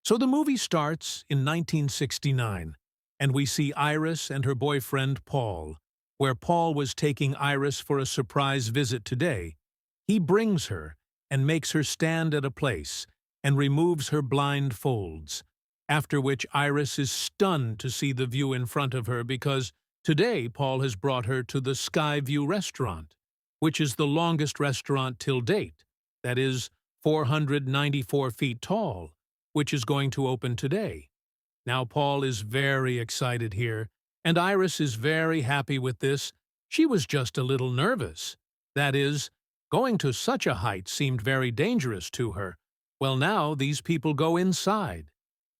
So the movie starts in 1969, and we see Iris and her boyfriend Paul, where Paul was taking Iris for a surprise visit today. He brings her and makes her stand at a place and removes her blind folds, after which Iris is stunned to see the view in front of her because today Paul has brought her to the Sky View restaurant, which is the longest restaurant till date, that is 494 feet tall, which is going to open today. Now Paul is very excited here, and Iris is very happy with this. She was just a little nervous. That is, going to such a height seemed very dangerous to her. Well, now these people go inside,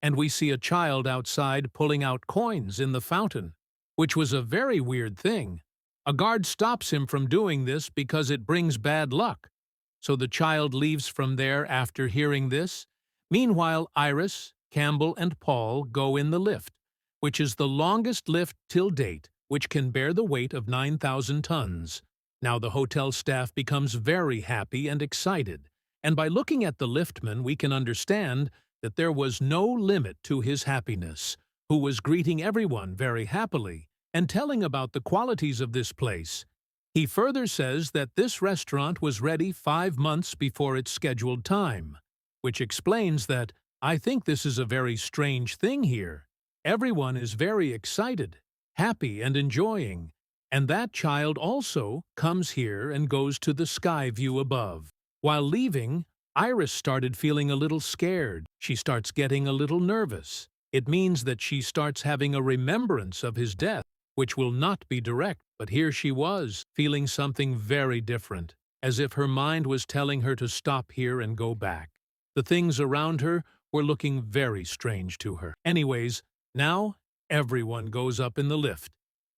and we see a child outside pulling out coins in the fountain, which was a very weird thing. A guard stops him from doing this because it brings bad luck. So the child leaves from there after hearing this. Meanwhile, Iris, Campbell, and Paul go in the lift, which is the longest lift till date, which can bear the weight of 9,000 tons. Now the hotel staff becomes very happy and excited, and by looking at the liftman we can understand that there was no limit to his happiness, who was greeting everyone very happily and telling about the qualities of this place. He further says that this restaurant was ready 5 months before its scheduled time, which explains that I think this is a very strange thing here. Everyone is very excited, happy, and enjoying, and that child also comes here and goes to the sky view above. While leaving, Iris started feeling a little scared. She starts getting a little nervous. It means that she starts having a remembrance of his death, which will not be direct, but here she was, feeling something very different, as if her mind was telling her to stop here and go back. The things around her were looking very strange to her. Anyways, now everyone goes up in the lift,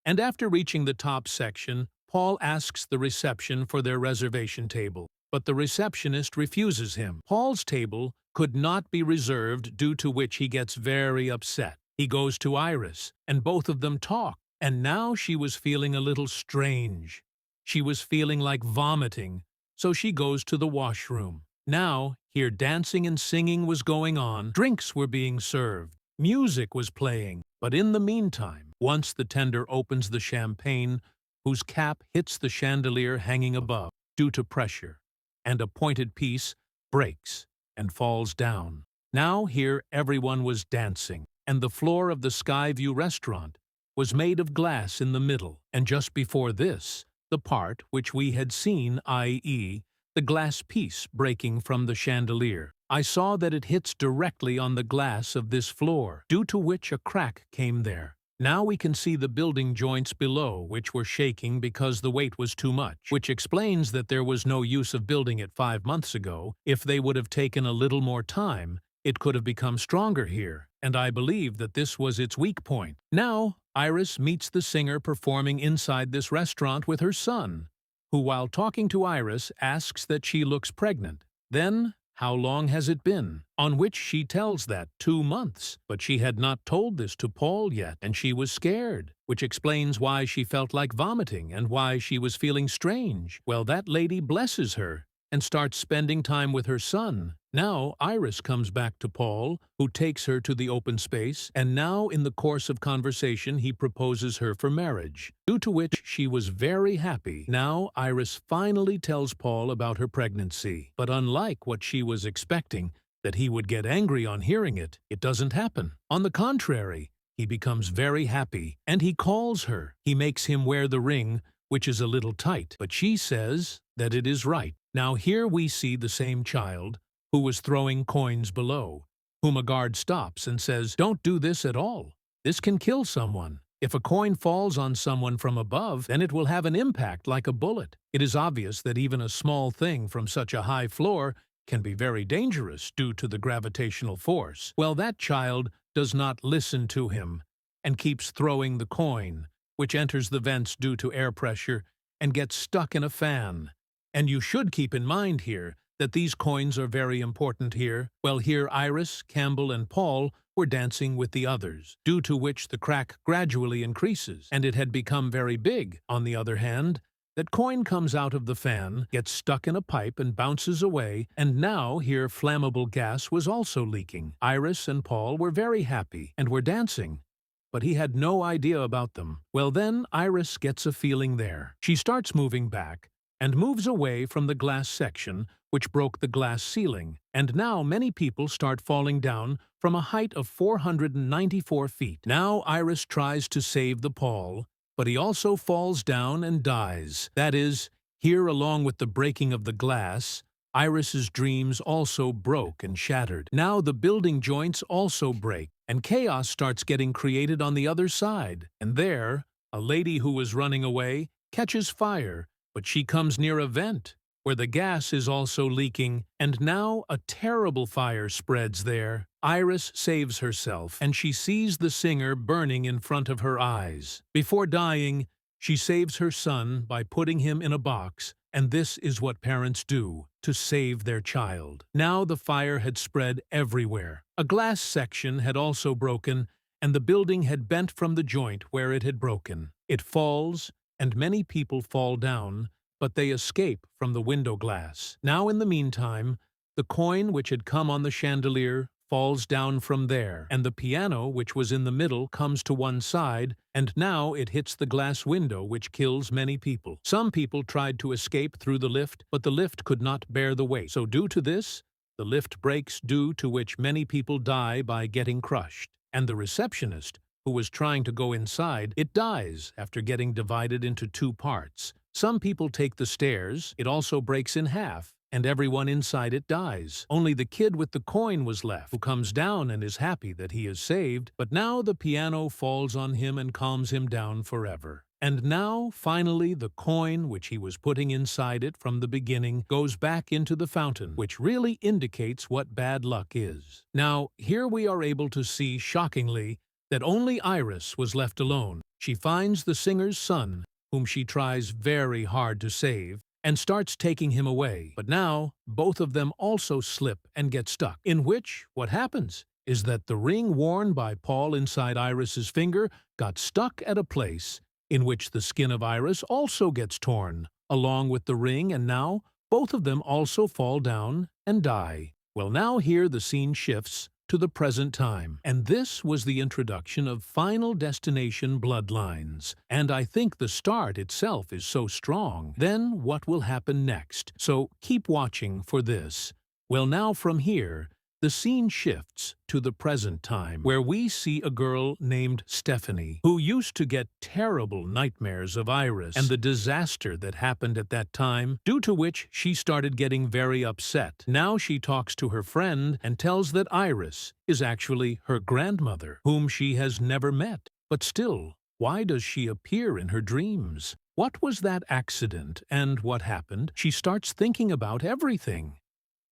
and after reaching the top section, Paul asks the reception for their reservation table, but the receptionist refuses him. Paul's table could not be reserved, due to which he gets very upset. He goes to Iris, and both of them talk, and now she was feeling a little strange. She was feeling like vomiting, so she goes to the washroom. Now, here dancing and singing was going on, drinks were being served, music was playing, but in the meantime, once the tender opens the champagne, whose cap hits the chandelier hanging above due to pressure, and a pointed piece breaks and falls down. Now here everyone was dancing, and the floor of the Skyview restaurant was made of glass in the middle, and just before this, the part which we had seen, i.e., the glass piece breaking from the chandelier, I saw that it hits directly on the glass of this floor, due to which a crack came there. Now we can see the building joints below, which were shaking because the weight was too much, which explains that there was no use of building it 5 months ago. If they would have taken a little more time, it could have become stronger here, and I believe that this was its weak point. Now, Iris meets the singer performing inside this restaurant with her son, who, while talking to Iris, asks that she looks pregnant. Then, how long has it been? On which she tells that 2 months, but she had not told this to Paul yet, and she was scared, which explains why she felt like vomiting and why she was feeling strange. Well, that lady blesses her and starts spending time with her son. Now Iris comes back to Paul, who takes her to the open space, and now in the course of conversation he proposes her for marriage, due to which she was very happy. Now Iris finally tells Paul about her pregnancy, but unlike what she was expecting, that he would get angry on hearing it, it doesn't happen. On the contrary, he becomes very happy, and he calls her. He makes him wear the ring, which is a little tight, but she says that it is right. Now here we see the same child, who was throwing coins below, whom a guard stops and says, "Don't do this at all. This can kill someone. If a coin falls on someone from above, then it will have an impact like a bullet." It is obvious that even a small thing from such a high floor can be very dangerous due to the gravitational force. Well, that child does not listen to him and keeps throwing the coin, which enters the vents due to air pressure and gets stuck in a fan. And you should keep in mind here that these coins are very important here. Well, here Iris, Campbell, and Paul were dancing with the others, due to which the crack gradually increases, and it had become very big. On the other hand, That coin comes out of the fan, gets stuck in a pipe and bounces away, and now here flammable gas was also leaking. Iris and Paul were very happy and were dancing, but he had no idea about them. Well then, Iris gets a feeling there. She starts moving back and moves away from the glass section, which broke the glass ceiling, and now many people start falling down from a height of 494 feet. Now Iris tries to save the Paul, but he also falls down and dies. That is, here along with the breaking of the glass, Iris's dreams also broke and shattered. Now the building joints also break, and chaos starts getting created on the other side. And there, a lady who was running away catches fire, but she comes near a vent, where the gas is also leaking, and now a terrible fire spreads there. Iris saves herself, and she sees the singer burning in front of her eyes. Before dying, she saves her son by putting him in a box, and this is what parents do to save their child. Now the fire had spread everywhere. A glass section had also broken, and the building had bent from the joint where it had broken. It falls, and many people fall down, but they escape from the window glass. Now in the meantime, the coin which had come on the chandelier falls down from there, and the piano which was in the middle comes to one side, and now it hits the glass window which kills many people. Some people tried to escape through the lift, but the lift could not bear the weight. So due to this, the lift breaks, due to which many people die by getting crushed. And the receptionist, who was trying to go inside, it dies after getting divided into two parts. Some people take the stairs, it also breaks in half, and everyone inside it dies. Only the kid with the coin was left, who comes down and is happy that he is saved, but now the piano falls on him and calms him down forever. And now, finally, the coin which he was putting inside it from the beginning goes back into the fountain, which really indicates what bad luck is. Now, here we are able to see, shockingly, that only Iris was left alone. She finds the singer's son, whom she tries very hard to save, and starts taking him away. But now, both of them also slip and get stuck, in which what happens is that the ring worn by Paul inside Iris's finger got stuck at a place in which the skin of Iris also gets torn, along with the ring, and now both of them also fall down and die. Well, now here the scene shifts to the present time, and this was the introduction of Final Destination Bloodlines, and I think the start itself is so strong. Then what will happen next? So keep watching for this. Well, now from here, the scene shifts to the present time, where we see a girl named Stephanie, who used to get terrible nightmares of Iris and the disaster that happened at that time, due to which she started getting very upset. Now she talks to her friend and tells that Iris is actually her grandmother, whom she has never met. But still, why does she appear in her dreams? What was that accident, and what happened? She starts thinking about everything.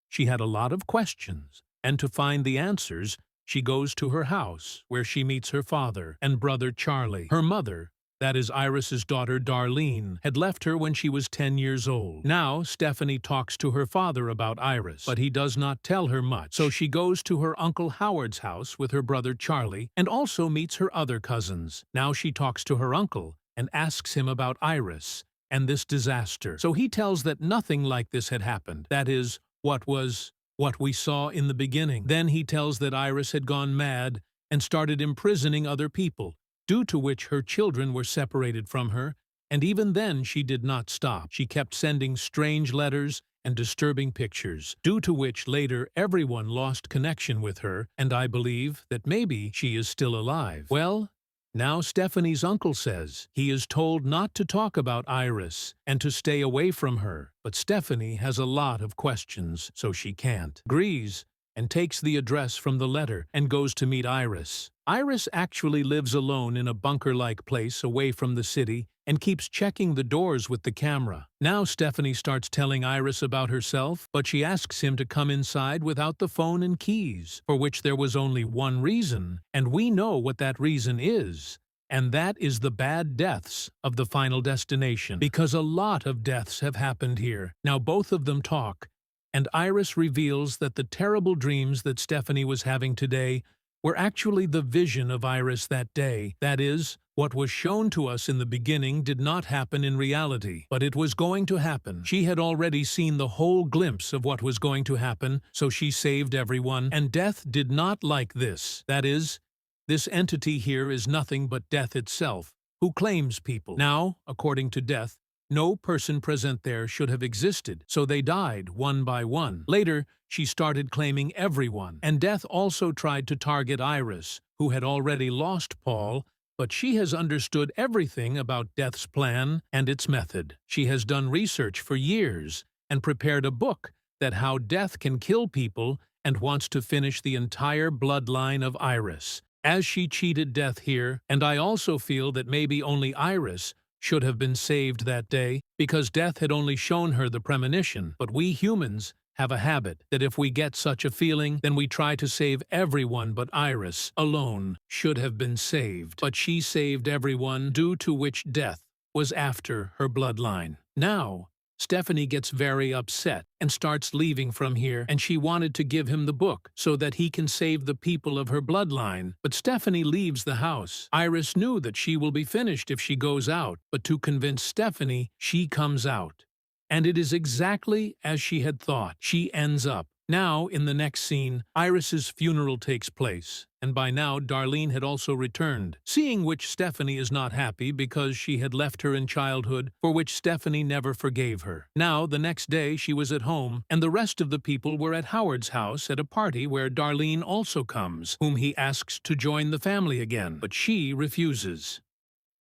She had a lot of questions, and to find the answers, she goes to her house, where she meets her father and brother Charlie. Her mother, that is Iris's daughter Darlene, had left her when she was 10 years old. Now Stephanie talks to her father about Iris, but he does not tell her much. So she goes to her Uncle Howard's house with her brother Charlie, and also meets her other cousins. Now she talks to her uncle and asks him about Iris and this disaster. So he tells that nothing like this had happened. That is, what we saw in the beginning. Then he tells that Iris had gone mad and started imprisoning other people, due to which her children were separated from her, and even then she did not stop. She kept sending strange letters and disturbing pictures, due to which later everyone lost connection with her, and I believe that maybe she is still alive. Well, now Stephanie's uncle says he is told not to talk about Iris and to stay away from her, but Stephanie has a lot of questions, so she can't. Agrees and takes the address from the letter and goes to meet Iris. Iris actually lives alone in a bunker-like place away from the city and keeps checking the doors with the camera. Now Stephanie starts telling Iris about herself, but she asks him to come inside without the phone and keys, for which there was only one reason, and we know what that reason is. And that is the bad deaths of the Final Destination, because a lot of deaths have happened here. Now both of them talk, and Iris reveals that the terrible dreams that Stephanie was having today were actually the vision of Iris that day. That is, What was shown to us in the beginning did not happen in reality, but it was going to happen. She had already seen the whole glimpse of what was going to happen, so she saved everyone, and Death did not like this. That is, this entity here is nothing but Death itself, who claims people. Now, according to Death, no person present there should have existed, so they died one by one. Later, she started claiming everyone, and Death also tried to target Iris, who had already lost Paul, but she has understood everything about Death's plan and its method. She has done research for years and prepared a book that how Death can kill people and wants to finish the entire bloodline of Iris. As she cheated Death here, and I also feel that maybe only Iris should have been saved that day because Death had only shown her the premonition, but we humans have a habit that if we get such a feeling, then we try to save everyone, but Iris alone should have been saved. But she saved everyone, due to which Death was after her bloodline. Now, Stephanie gets very upset and starts leaving from here, and she wanted to give him the book so that he can save the people of her bloodline. But Stephanie leaves the house. Iris knew that she will be finished if she goes out, but to convince Stephanie, she comes out. And it is exactly as she had thought. She ends up. Now, in the next scene, Iris's funeral takes place, and by now Darlene had also returned, seeing which Stephanie is not happy because she had left her in childhood, for which Stephanie never forgave her. Now, the next day, she was at home, and the rest of the people were at Howard's house at a party where Darlene also comes, whom he asks to join the family again, but she refuses.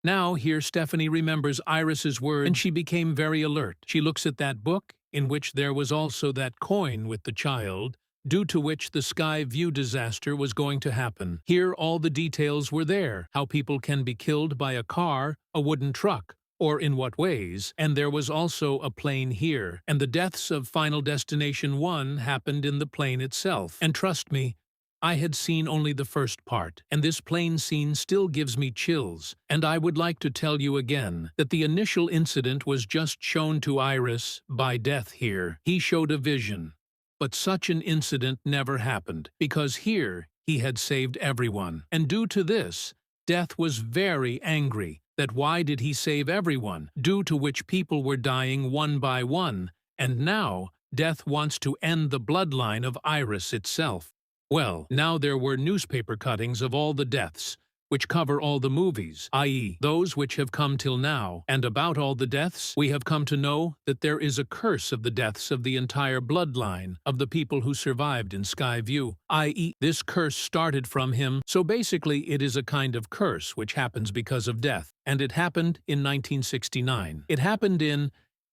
Now, here Stephanie remembers Iris's words, and she became very alert. She looks at that book, in which there was also that coin with the child, due to which the Sky View disaster was going to happen. Here all the details were there, how people can be killed by a car, a wooden truck, or in what ways, and there was also a plane here, and the deaths of Final Destination 1 happened in the plane itself. And trust me, I had seen only the first part, and this plane scene still gives me chills, and I would like to tell you again that the initial incident was just shown to Iris by Death here. He showed a vision, but such an incident never happened, because here he had saved everyone, and due to this, Death was very angry that why did he save everyone, due to which people were dying one by one, and now Death wants to end the bloodline of Iris itself. Well, now there were newspaper cuttings of all the deaths, which cover all the movies, i.e., those which have come till now, and about all the deaths, we have come to know that there is a curse of the deaths of the entire bloodline of the people who survived in Sky View, i.e., this curse started from him, so basically it is a kind of curse which happens because of death, and it happened in 1969. It happened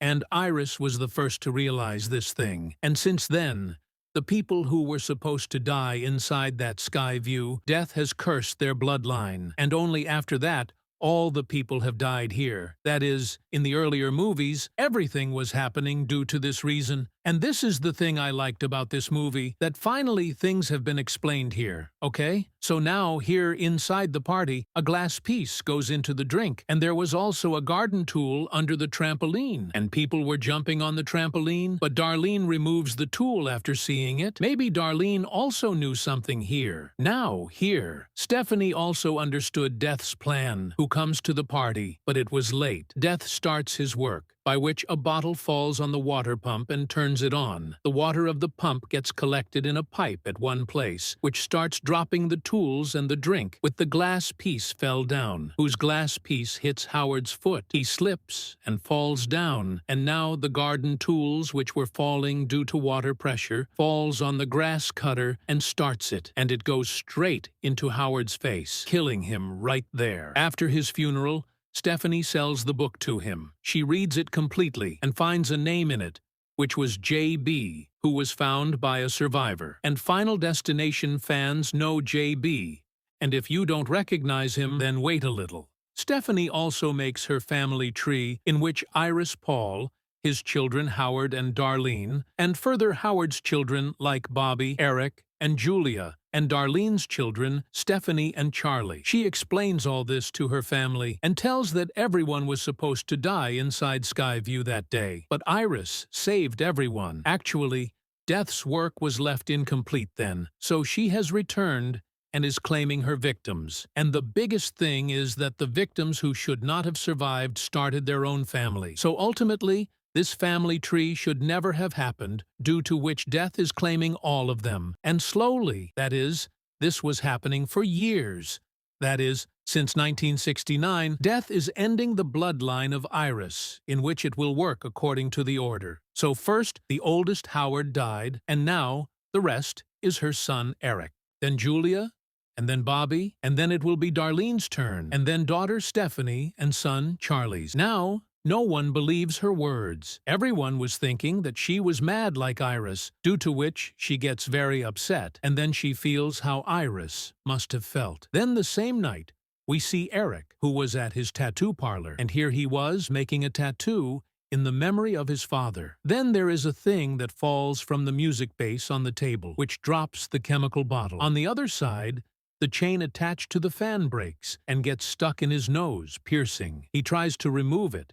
and Iris was the first to realize this thing, and since then, the people who were supposed to die inside that Sky View, Death has cursed their bloodline, and only after that, all the people have died here. That is, in the earlier movies, everything was happening due to this reason. And this is the thing I liked about this movie, that finally things have been explained here, okay? So now, here inside the party, a glass piece goes into the drink, and there was also a garden tool under the trampoline, and people were jumping on the trampoline, but Darlene removes the tool after seeing it. Maybe Darlene also knew something here. Now, here, Stephanie also understood Death's plan, who comes to the party, but it was late. Death starts his work, by which a bottle falls on the water pump and turns it on. The water of the pump gets collected in a pipe at one place, which starts dropping the tools and the drink, with the glass piece fell down, whose glass piece hits Howard's foot. He slips and falls down, and now the garden tools, which were falling due to water pressure, falls on the grass cutter and starts it, and it goes straight into Howard's face, killing him right there. After his funeral, Stephanie sells the book to him. She reads it completely and finds a name in it, which was J.B., who was found by a survivor. And Final Destination fans know J.B., and if you don't recognize him, then wait a little. Stephanie also makes her family tree, in which Iris Paul, his children Howard and Darlene, and further Howard's children like Bobby, Eric, and Julia, and Darlene's children, Stephanie and Charlie. She explains all this to her family and tells that everyone was supposed to die inside Sky View that day. But Iris saved everyone. Actually, Death's work was left incomplete then, so she has returned and is claiming her victims. And the biggest thing is that the victims who should not have survived started their own family. So ultimately, this family tree should never have happened, due to which death is claiming all of them. And slowly, that is, this was happening for years. That is, since 1969, death is ending the bloodline of Iris, in which it will work according to the order. So first, the oldest Howard died, and now, the rest is her son Eric. Then Julia, and then Bobby, and then it will be Darlene's turn, and then daughter Stephanie and son Charlie's. Now, no one believes her words. Everyone was thinking that she was mad like Iris, due to which she gets very upset, and then she feels how Iris must have felt. Then the same night, we see Eric, who was at his tattoo parlor, and here he was making a tattoo in the memory of his father. Then there is a thing that falls from the music base on the table, which drops the chemical bottle. On the other side, the chain attached to the fan breaks and gets stuck in his nose, piercing. He tries to remove it,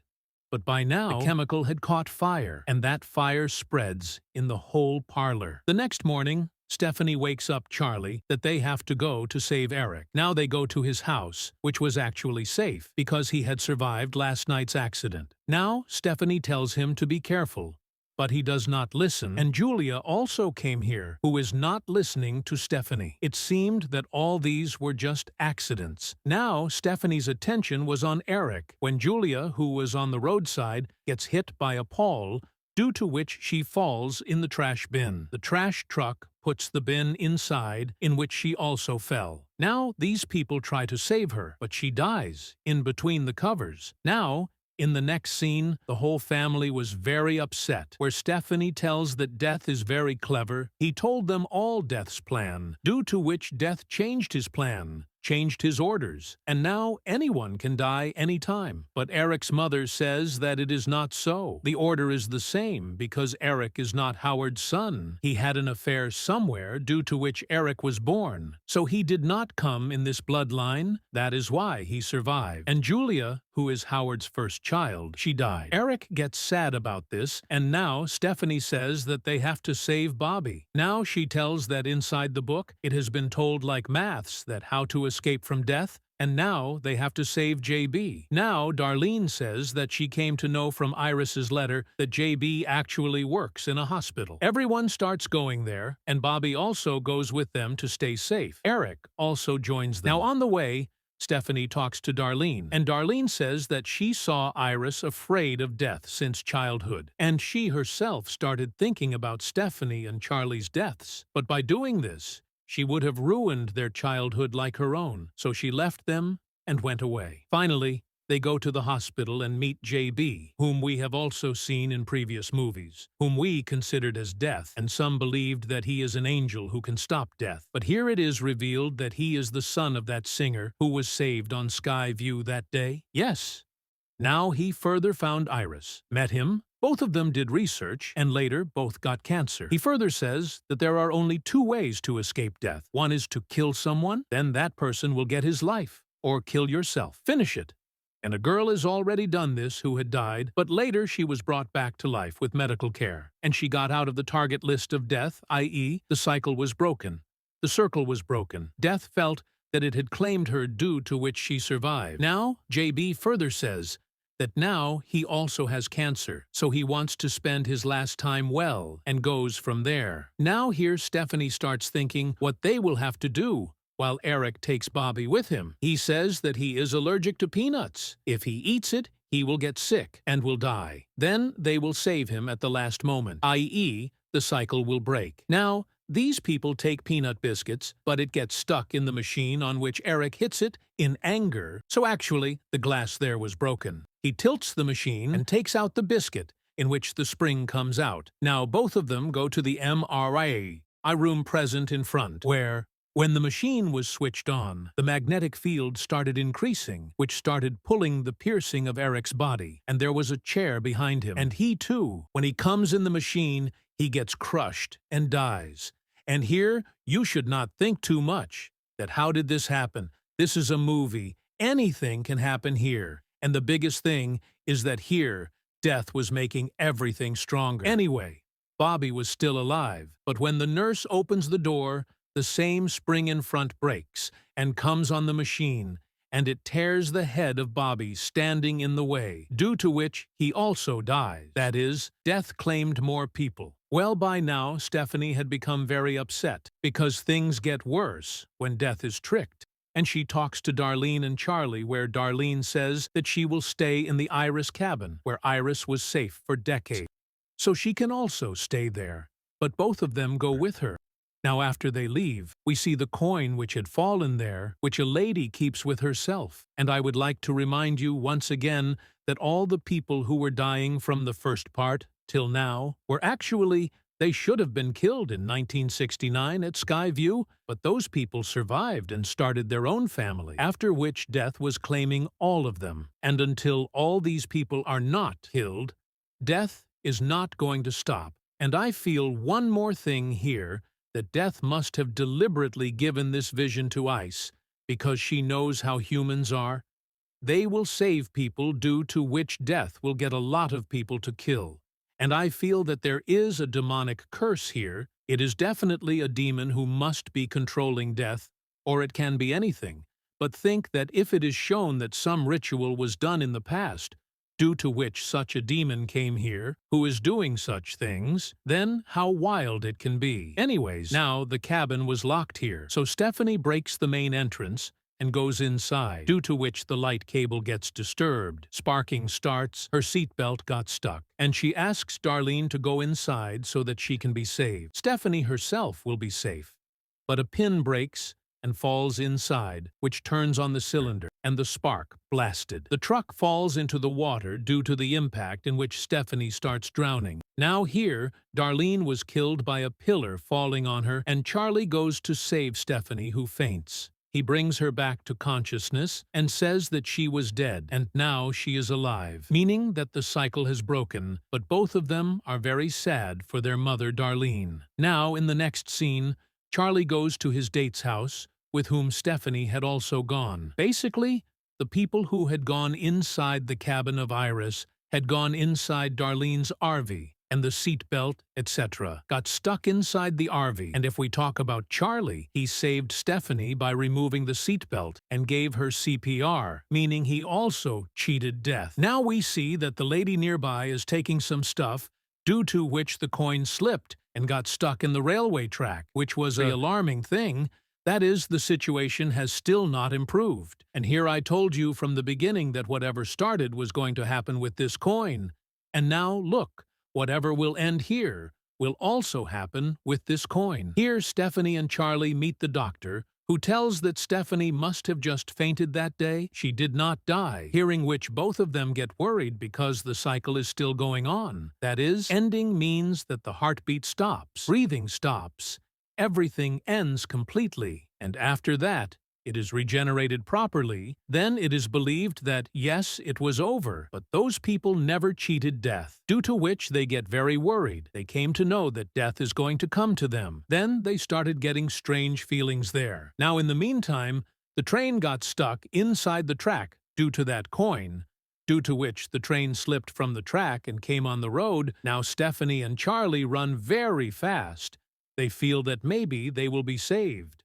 but by now, the chemical had caught fire, and that fire spreads in the whole parlor. The next morning, Stephanie wakes up Charlie that they have to go to save Eric. Now they go to his house, which was actually safe, because he had survived last night's accident. Now, Stephanie tells him to be careful, but he does not listen, and Julia also came here, who is not listening to Stephanie. It seemed that all these were just accidents. Now, Stephanie's attention was on Eric, when Julia, who was on the roadside, gets hit by a pole, due to which she falls in the trash bin. The trash truck puts the bin inside, in which she also fell. Now, these people try to save her, but she dies in between the covers. Now, in the next scene, the whole family was very upset, where Stephanie tells that Death is very clever. He told them all Death's plan, due to which Death changed his plan, changed his orders, and now anyone can die anytime. But Eric's mother says that it is not so. The order is the same, because Eric is not Howard's son. He had an affair somewhere, due to which Eric was born. So he did not come in this bloodline. That is why he survived. And Julia, who is Howard's first child, she died. Eric gets sad about this, and now Stephanie says that they have to save Bobby. Now she tells that inside the book, it has been told like maths that how to escape from death, and now they have to save JB. Now Darlene says that she came to know from Iris's letter that JB actually works in a hospital. Everyone starts going there, and Bobby also goes with them to stay safe. Eric also joins them. Now on the way, Stephanie talks to Darlene, and Darlene says that she saw Iris afraid of death since childhood, and she herself started thinking about Stephanie and Charlie's deaths. But by doing this, she would have ruined their childhood like her own, so she left them and went away. Finally, they go to the hospital and meet JB, whom we have also seen in previous movies, whom we considered as Death, and some believed that he is an angel who can stop death. But here it is revealed that he is the son of that singer who was saved on Skyview that day. Yes. Now he further found Iris, met him. Both of them did research, and later both got cancer. He further says that there are only two ways to escape death. One is to kill someone, then that person will get his life. Or kill yourself. Finish it. And a girl has already done this who had died, but later she was brought back to life with medical care, and she got out of the target list of death, i.e., the cycle was broken. The circle was broken. Death felt that it had claimed her, due to which she survived. Now, JB further says that now he also has cancer, so he wants to spend his last time well, and goes from there. Now here Stephanie starts thinking what they will have to do, while Eric takes Bobby with him. He says that he is allergic to peanuts. If he eats it, he will get sick and will die. Then they will save him at the last moment, i.e., the cycle will break. Now, these people take peanut biscuits, but it gets stuck in the machine on which Eric hits it in anger, so actually, the glass there was broken. He tilts the machine and takes out the biscuit, in which the spring comes out. Now both of them go to the MRI room present in front, where, when the machine was switched on, the magnetic field started increasing, which started pulling the piercing of Eric's body, and there was a chair behind him. And he too, when he comes in the machine, he gets crushed and dies. And here, you should not think too much that how did this happen? This is a movie. Anything can happen here. And the biggest thing is that here, death was making everything stronger. Anyway, Bobby was still alive, but when the nurse opens the door, the same spring in front breaks and comes on the machine, and it tears the head of Bobby standing in the way, due to which he also dies. That is, death claimed more people. Well, by now, Stephanie had become very upset, because things get worse when death is tricked. And she talks to Darlene and Charlie, where Darlene says that she will stay in the Iris cabin, where Iris was safe for decades. So she can also stay there, but both of them go with her. Now after they leave, we see the coin which had fallen there, which a lady keeps with herself. And I would like to remind you once again that all the people who were dying from the first part till now were actually, they should have been killed in 1969 at Skyview, but those people survived and started their own family, after which death was claiming all of them. And until all these people are not killed, death is not going to stop. And I feel one more thing here, that death must have deliberately given this vision to Ice, because she knows how humans are. They will save people, due to which death will get a lot of people to kill. And I feel that there is a demonic curse here. It is definitely a demon who must be controlling death, or it can be anything. But think that if it is shown that some ritual was done in the past, due to which such a demon came here, who is doing such things, then how wild it can be. Anyways, now the cabin was locked here, so Stephanie breaks the main entrance and goes inside, due to which the light cable gets disturbed. Sparking starts, her seatbelt got stuck, and she asks Darlene to go inside so that she can be saved. Stephanie herself will be safe, but a pin breaks and falls inside, which turns on the cylinder, and the spark blasted. The truck falls into the water due to the impact, in which Stephanie starts drowning. Now here, Darlene was killed by a pillar falling on her, and Charlie goes to save Stephanie, who faints. He brings her back to consciousness and says that she was dead, and now she is alive, meaning that the cycle has broken, but both of them are very sad for their mother Darlene. Now, in the next scene, Charlie goes to his date's house, with whom Stephanie had also gone. Basically, the people who had gone inside the cabin of Iris had gone inside Darlene's RV, and the seatbelt, etc., got stuck inside the RV. And if we talk about Charlie, he saved Stephanie by removing the seatbelt and gave her CPR, meaning he also cheated death. Now we see that the lady nearby is taking some stuff, due to which the coin slipped and got stuck in the railway track, which was an alarming thing. That is, the situation has still not improved. And here I told you from the beginning that whatever started was going to happen with this coin. And now, look, whatever will end here will also happen with this coin. Here, Stephanie and Charlie meet the doctor, who tells that Stephanie must have just fainted that day. She did not die, hearing which both of them get worried because the cycle is still going on. That is, ending means that the heartbeat stops, breathing stops, everything ends completely, and after that, it is regenerated properly. Then it is believed that, yes, it was over, but those people never cheated death, due to which they get very worried. They came to know that death is going to come to them. Then they started getting strange feelings there. Now, in the meantime, the train got stuck inside the track due to that coin, due to which the train slipped from the track and came on the road. Now Stephanie and Charlie run very fast. They feel that maybe they will be saved.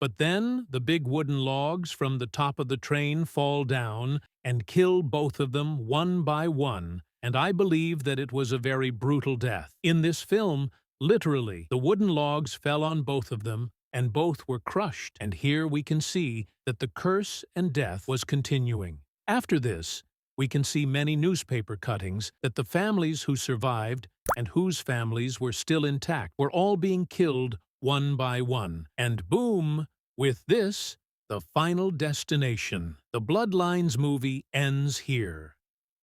But then the big wooden logs from the top of the train fall down and kill both of them one by one, and I believe that it was a very brutal death. In this film, literally, the wooden logs fell on both of them, and both were crushed, and here we can see that the curse and death was continuing. After this, we can see many newspaper cuttings that the families who survived and whose families were still intact were all being killed one by one. And boom, with this, the final destination. The Bloodlines movie ends here.